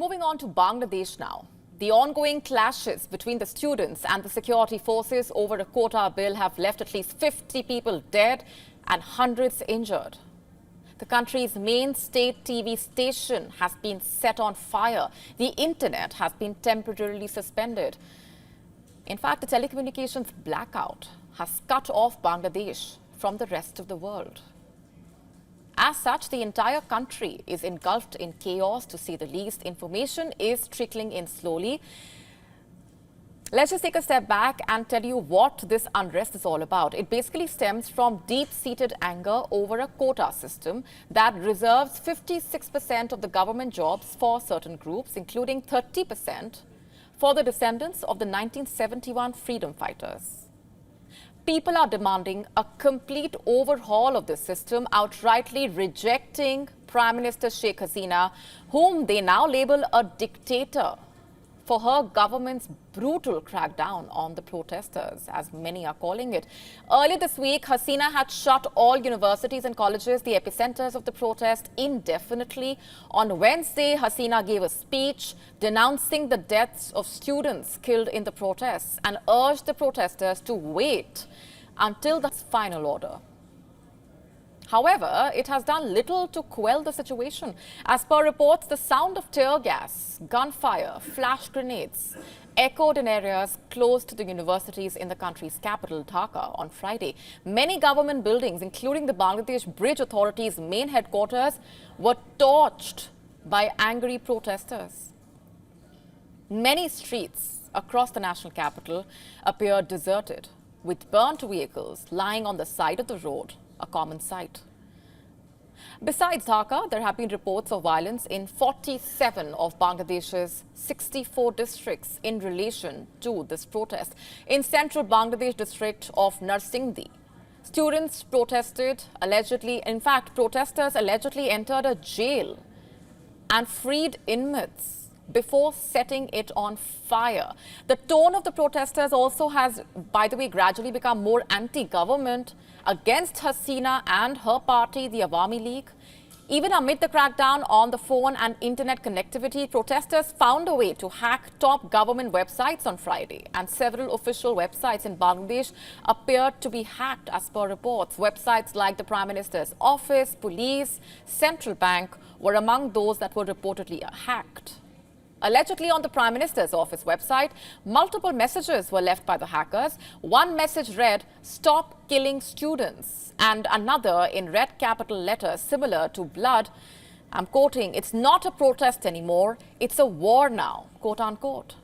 Moving on to Bangladesh now. The ongoing clashes between the students and the security forces over a quota bill have left at least 50 people dead and hundreds injured. The country's main state TV station has been set on fire. The internet has been temporarily suspended. In fact, the telecommunications blackout has cut off Bangladesh from the rest of the world. As such, the entire country is engulfed in chaos, to say the least. Information is trickling in slowly. Let's just take a step back and tell you what this unrest is all about. It basically stems from deep-seated anger over a quota system that reserves 56% of the government jobs for certain groups, including 30% for the descendants of the 1971 freedom fighters. People are demanding a complete overhaul of this system, outrightly rejecting Prime Minister Sheikh Hasina, whom they now label a dictator, for her government's brutal crackdown on the protesters, as many are calling it. Earlier this week, Hasina had shut all universities and colleges, the epicenters of the protest, indefinitely. On Wednesday, Hasina gave a speech denouncing the deaths of students killed in the protests and urged the protesters to wait until the final order. However, it has done little to quell the situation. As per reports, the sound of tear gas, gunfire, flash grenades echoed in areas close to the universities in the country's capital, Dhaka, on Friday. Many government buildings, including the Bangladesh Bridge Authority's main headquarters, were torched by angry protesters. Many streets across the national capital appeared deserted, with burnt vehicles lying on the side of the road, a common sight. Besides Dhaka, there have been reports of violence in 47 of Bangladesh's 64 districts in relation to this protest. In central Bangladesh district of Narsingdi, students protested protesters allegedly entered a jail and freed inmates before setting it on fire. The tone of the protesters also has, by the way, gradually become more anti-government, against Hasina and her party, the Awami League. Even amid the crackdown on the phone and internet connectivity, protesters found a way to hack top government websites on Friday, and several official websites in Bangladesh appeared to be hacked, as per reports. Websites like the Prime Minister's office, police, central bank were among those that were reportedly hacked. Allegedly, on the Prime Minister's office website, multiple messages were left by the hackers. One message read, "Stop killing students," and another in red capital letters similar to blood. I'm quoting, "It's not a protest anymore, it's a war now," quote unquote.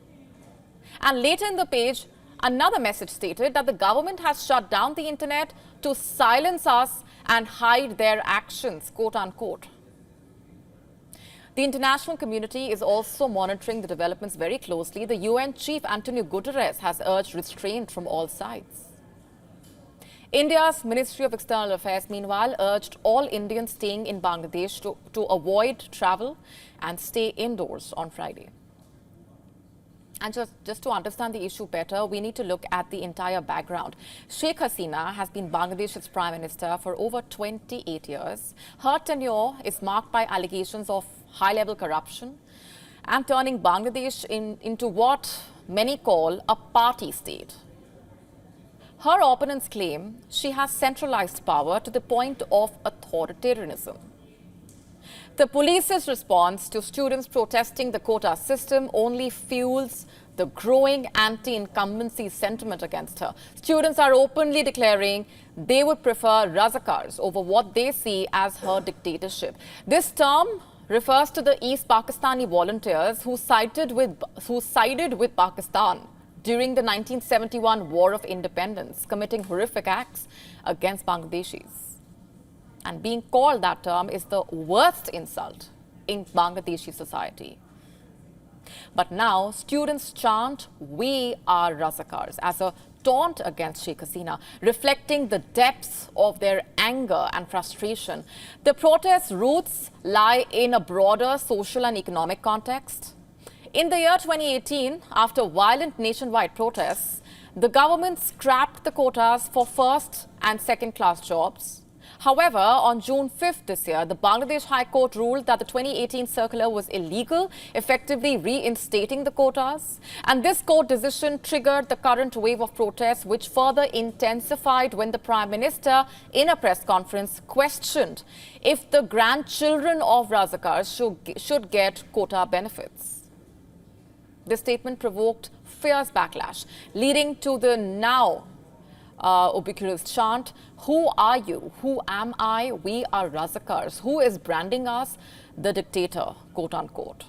And later in the page, another message stated that the government has shut down the internet to silence us and hide their actions, quote unquote. The international community is also monitoring the developments very closely. The UN chief Antonio Guterres has urged restraint from all sides. India's Ministry of External Affairs, meanwhile, urged all Indians staying in Bangladesh to avoid travel and stay indoors on Friday. And just to understand the issue better, we need to look at the entire background. Sheikh Hasina has been Bangladesh's prime minister for over 28 years. Her tenure is marked by allegations of high-level corruption and turning Bangladesh into what many call a party state. Her opponents claim she has centralized power to the point of authoritarianism. The police's response to students protesting the quota system only fuels the growing anti-incumbency sentiment against her. Students are openly declaring they would prefer Razakars over what they see as her dictatorship. This term refers to the East Pakistani volunteers who sided with Pakistan during the 1971 War of Independence, committing horrific acts against Bangladeshis. And being called that term is the worst insult in Bangladeshi society. But now, students chant, "We are Razakars," as a taunt against Sheikh Hasina, reflecting the depths of their anger and frustration. The protest's roots lie in a broader social and economic context. In the year 2018, after violent nationwide protests, the government scrapped the quotas for first and second-class jobs. However, on June 5th this year, the Bangladesh High Court ruled that the 2018 circular was illegal, effectively reinstating the quotas. And this court decision triggered the current wave of protests, which further intensified when the Prime Minister, in a press conference, questioned if the grandchildren of Razakars should get quota benefits. This statement provoked fierce backlash, leading to the now ubiquitous chant, "Who are you? Who am I? We are Razakars. Who is branding us? The dictator," quote unquote.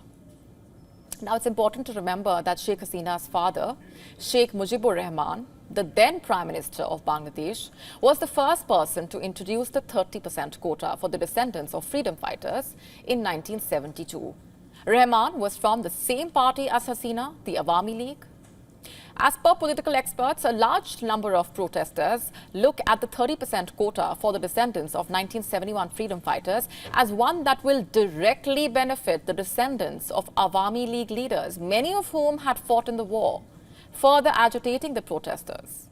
Now, it's important to remember that Sheikh Hasina's father, Sheikh Mujibur Rahman, the then Prime Minister of Bangladesh, was the first person to introduce the 30% quota for the descendants of freedom fighters in 1972. Rahman was from the same party as Hasina, the Awami League. As per political experts, a large number of protesters look at the 30% quota for the descendants of 1971 freedom fighters as one that will directly benefit the descendants of Awami League leaders, many of whom had fought in the war, further agitating the protesters.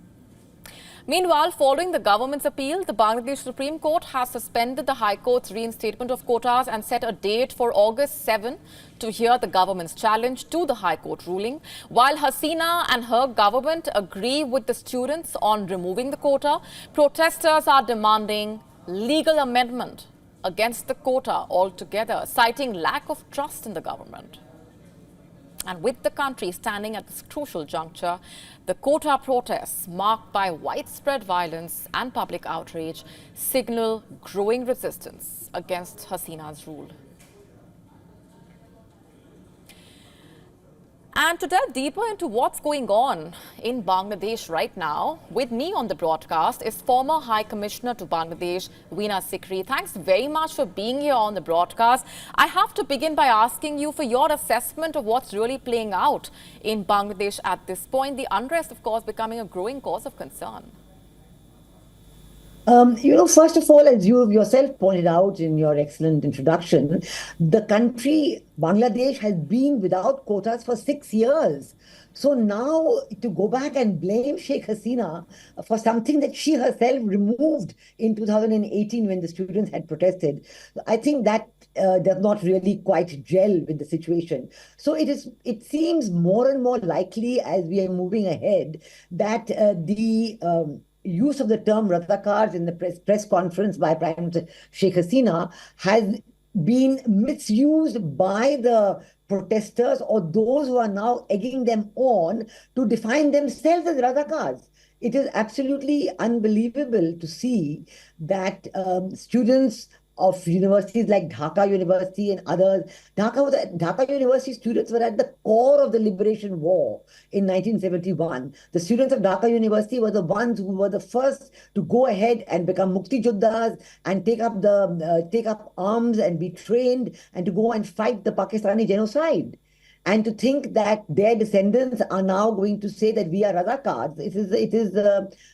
Meanwhile, following the government's appeal, the Bangladesh Supreme Court has suspended the High Court's reinstatement of quotas and set a date for August 7 to hear the government's challenge to the High Court ruling. While Hasina and her government agree with the students on removing the quota, protesters are demanding legal amendment against the quota altogether, citing lack of trust in the government. And with the country standing at this crucial juncture, the quota protests, marked by widespread violence and public outrage, signal growing resistance against Hasina's rule. And to delve deeper into what's going on in Bangladesh right now, with me on the broadcast is former High Commissioner to Bangladesh, Veena Sikri. Thanks very much for being here on the broadcast. I have to begin by asking you for your assessment of what's really playing out in Bangladesh at this point. The unrest, of course, becoming a growing cause of concern. First of all, as you yourself pointed out in your excellent introduction, the country, Bangladesh, has been without quotas for 6 years. So now to go back and blame Sheikh Hasina for something that she herself removed in 2018 when the students had protested, I think that does not really quite gel with the situation. So it seems more and more likely as we are moving ahead that the use of the term Razakars in the press conference by Prime Minister Sheikh Hasina has been misused by the protesters or those who are now egging them on to define themselves as Razakars. It is absolutely unbelievable to see that students of universities like Dhaka University and others. Dhaka University students were at the core of the liberation war in 1971. The students of Dhaka University were the ones who were the first to go ahead and become Mukti Joddhas and take up arms and be trained and to go and fight the Pakistani genocide. And to think that their descendants are now going to say that we are Razakars, it is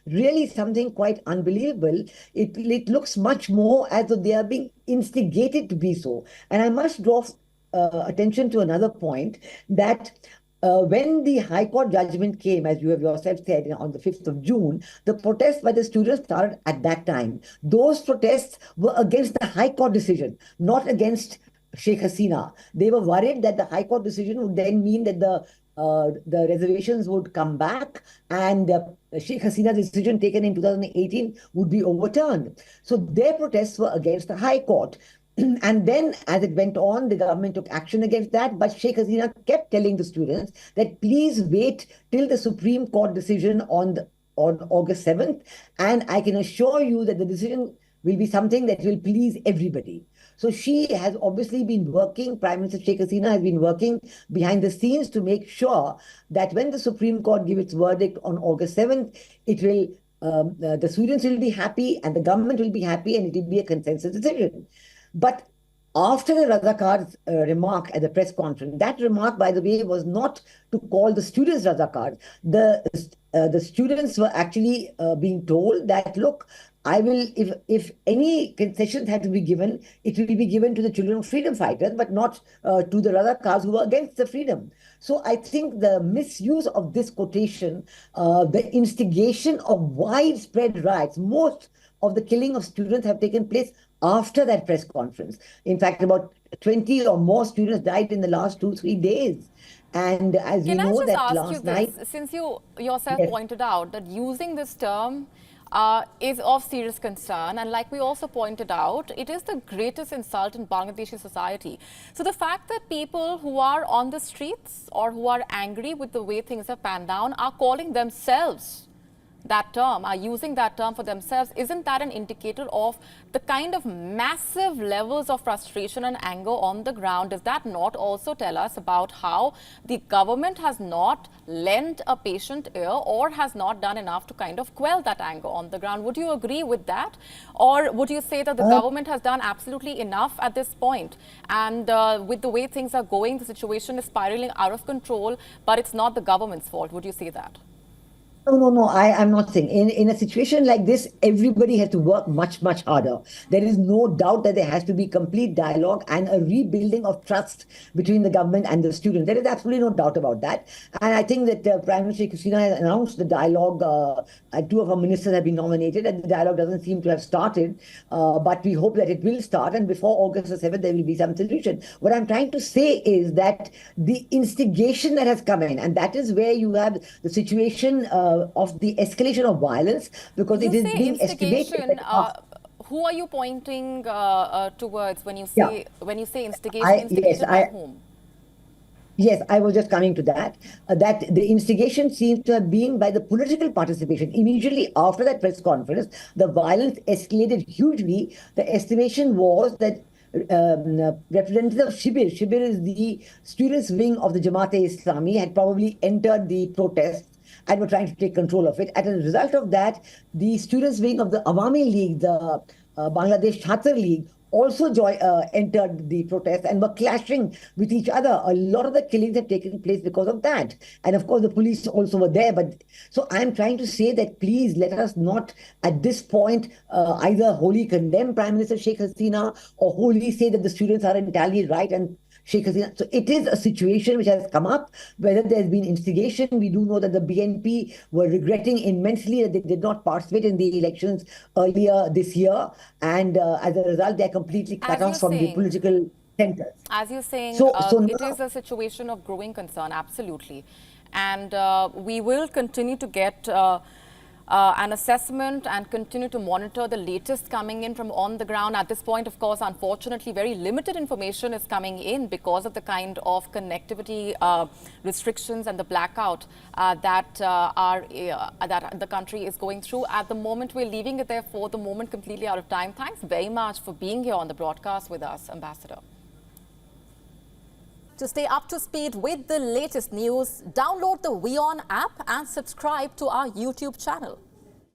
really something quite unbelievable. It looks much more as though they are being instigated to be so. And I must draw attention to another point that when the High Court judgment came, as you have yourself said, on the 5th of June, the protests by the students started at that time. Those protests were against the High Court decision, not against Sheikh Hasina. They were worried that the High Court decision would then mean that the reservations would come back and Sheikh Hasina's decision taken in 2018 would be overturned. So their protests were against the High Court. And then as it went on, the government took action against that. But Sheikh Hasina kept telling the students that please wait till the Supreme Court decision on August 7th. And I can assure you that the decision will be something that will please everybody. So she has obviously been working, Prime Minister Sheikh Hasina has been working behind the scenes to make sure that when the Supreme Court gives its verdict on August 7th, it will, the students will be happy and the government will be happy and it will be a consensus decision. But after the Razakar's remark at the press conference, that remark, by the way, was not to call the students Razakars. The students were actually being told that, look, I will, if any concessions had to be given, it will be given to the children of freedom fighters, but not to the Razakars who were against the freedom. So I think the misuse of this quotation, the instigation of widespread riots, most of the killing of students have taken place after that press conference. In fact, about 20 or more students died in the last 2, 3 days. And as we Can I know just that ask you last night, this? Since you yourself yes, pointed out that using this term is of serious concern, and like we also pointed out, it is the greatest insult in Bangladeshi society. So the fact that people who are on the streets or who are angry with the way things have panned down are calling themselves that term, are using that term for themselves, isn't that an indicator of the kind of massive levels of frustration and anger on the ground? Does that not also tell us about how the government has not lent a patient ear or has not done enough to kind of quell that anger on the ground? Would you agree with that? Or would you say that the government has done absolutely enough at this point? And with the way things are going, the situation is spiraling out of control, but it's not the government's fault. Would you say that? No. I'm not saying. In a situation like this, everybody has to work much, much harder. There is no doubt that there has to be complete dialogue and a rebuilding of trust between the government and the students. There is absolutely no doubt about that. And I think that Prime Minister Kusina has announced the dialogue. Two of our ministers have been nominated, and the dialogue doesn't seem to have started. But we hope that it will start, and before August the 7th, there will be some solution. What I'm trying to say is that the instigation that has come in, and that is where you have the situation of the escalation of violence, because it is being estimated that who are you pointing towards when you yeah, say instigation? Instigation by whom? Yes, I was just coming to that. That the instigation seems to have been by the political participation. Immediately after that press conference, the violence escalated hugely. The estimation was that Representative Shibir is the students' wing of the Jamaat-e-Islami, had probably entered the protest and were trying to take control of it. As a result of that, the students' wing of the Awami League, the Bangladesh Chhatr League, also entered the protest and were clashing with each other. A lot of the killings have taken place because of that. And of course, the police also were there. But so I'm trying to say that please let us not at this point either wholly condemn Prime Minister Sheikh Hasina or wholly say that the students are entirely right and Sheikh Hasina. So it is a situation which has come up, whether there's been instigation. We do know that the BNP were regretting immensely that they did not participate in the elections earlier this year. And as a result, they're completely cut off from the political centers. As you're saying, it is a situation of growing concern, absolutely. And we will continue to get an assessment and continue to monitor the latest coming in from on the ground. At this point, of course, unfortunately, very limited information is coming in because of the kind of connectivity restrictions and the blackout that the country is going through. At the moment, we're leaving it there for the moment, completely out of time. Thanks very much for being here on the broadcast with us, Ambassador. To stay up to speed with the latest news, download the WION app and subscribe to our YouTube channel.